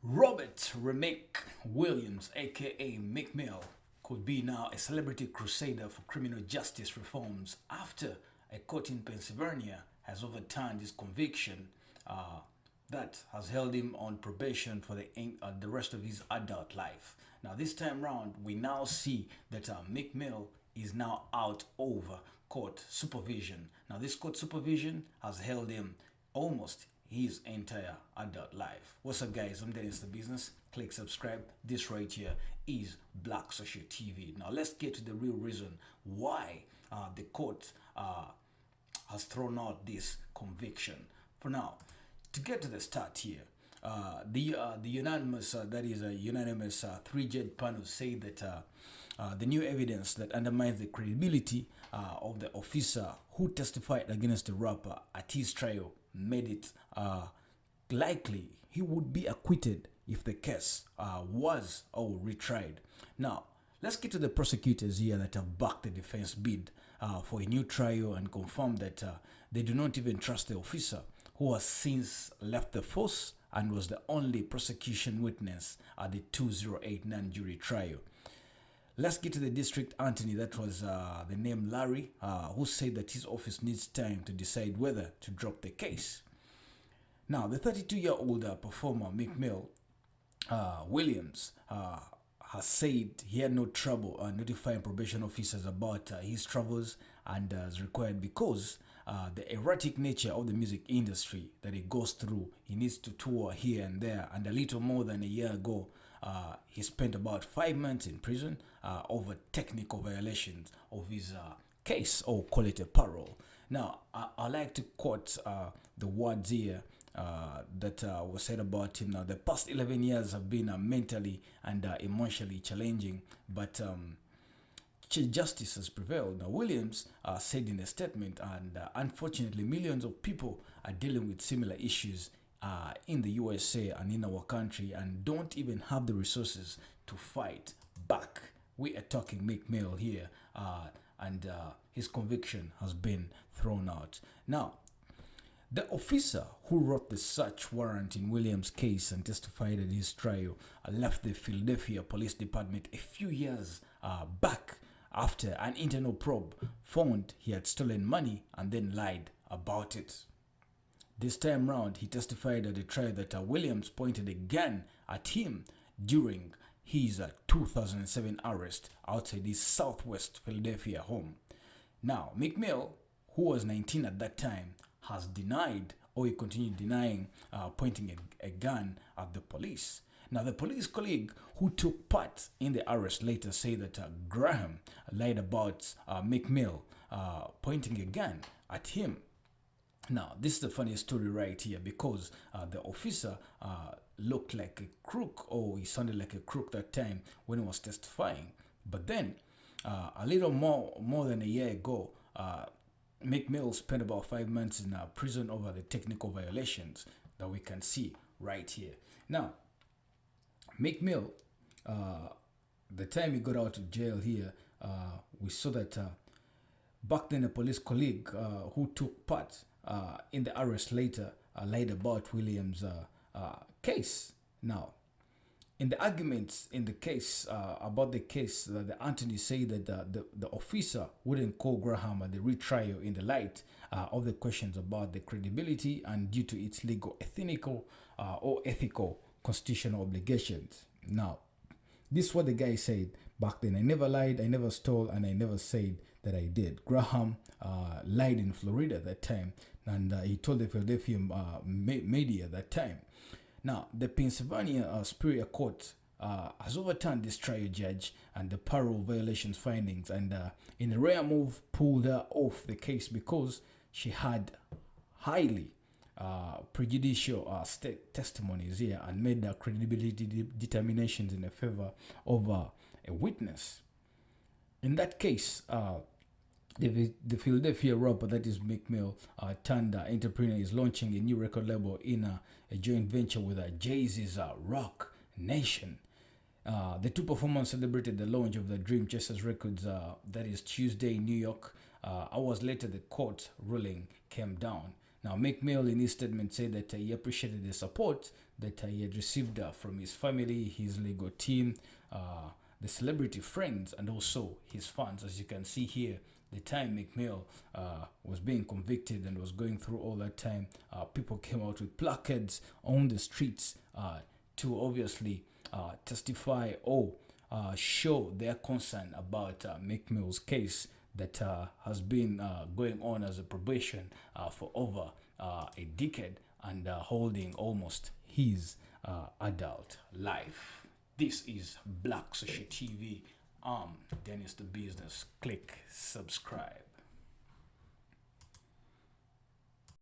Robert Remick Williams, aka Meek Mill, could be now a celebrity crusader for criminal justice reforms after a court in Pennsylvania has overturned his conviction that has held him on probation for the rest of his adult life. Now, this time round, we now see that Meek Mill is now out over court supervision. Now, this court supervision has held him almost his entire adult life. What's up, guys? I'm Dennis the Business. Click subscribe. This right here is Black Social TV. Now, let's get to the real reason why the court has thrown out this conviction. For now, to get to the start here, the unanimous that is a unanimous three-judge panel say that the new evidence that undermines the credibility of the officer who testified against the rapper at his trial made it likely he would be acquitted if the case was or retried. Now, let's get to the prosecutors here that have backed the defense bid for a new trial and confirmed that they do not even trust the officer who has since left the force and was the only prosecution witness at the 2008 non-jury trial. Let's get to the district attorney, that was the name Larry, who said that his office needs time to decide whether to drop the case. Now, the 32-year-old performer Meek Mill Williams has said he had no trouble notifying probation officers about his travels and as required because the erratic nature of the music industry that he goes through, he needs to tour here and there. And a little more than a year ago, he spent about 5 months in prison over technical violations of his case, or call it a parole. Now, I like to quote the words here that was said about him. Now, the past 11 years have been mentally and emotionally challenging, but justice has prevailed. Now, Williams said in a statement, and unfortunately, millions of people are dealing with similar issues in the USA and in our country and don't even have the resources to fight back. We are talking Meek Mill here, and his conviction has been thrown out. Now, the officer who wrote the search warrant in Williams' case and testified at his trial left the Philadelphia Police Department a few years back after an internal probe found he had stolen money and then lied about it. This time round, he testified at the trial that Williams pointed a gun at him during his 2007 arrest outside his southwest Philadelphia home. Now, Meek Mill, who was 19 at that time, has denied, or he continued denying, pointing a gun at the police. Now, the police colleague who took part in the arrest later said that Graham lied about Meek Mill pointing a gun at him. Now, this is the funniest story right here because the officer looked like a crook, or he sounded like a crook that time when he was testifying. But then, a little more than a year ago, Meek Mill spent about 5 months in prison over the technical violations that we can see right here. Now, Meek Mill, the time he got out of jail here, we saw that back then a police colleague who took part in the arrest later lied about Williams' case. Now, in the arguments in the case, about the case, the attorney said that the officer wouldn't call Graham at the retrial in the light of the questions about the credibility and due to its legal, ethnical, or ethical constitutional obligations. Now, this is what the guy said back then. I never lied, I never stole, and I never said that I did. Graham lied in Florida that time, and he told the Philadelphia media that time. Now, the Pennsylvania Superior Court has overturned this trial judge and the parole violations findings, and in a rare move, pulled her off the case because she had highly prejudicial testimonies here and made credibility determinations in favor of a witness. In that case, the Philadelphia rapper, that is Meek Mill, turned entrepreneur, is launching a new record label in a joint venture with Jay-Z's Rock Nation. The two performers celebrated the launch of the Dream Chasers Records, that is Tuesday in New York. Hours later, the court ruling came down. Now, Meek Mill in his statement said that he appreciated the support that he had received from his family, his legal team, the celebrity friends, and also his fans. As you can see here, the time Meek Mill was being convicted and was going through all that time, people came out with placards on the streets to obviously testify or show their concern about Meek Mill's case that has been going on as a probation for over a decade and holding almost his adult life. This is Black Social TV. Dennis the Business. Click subscribe.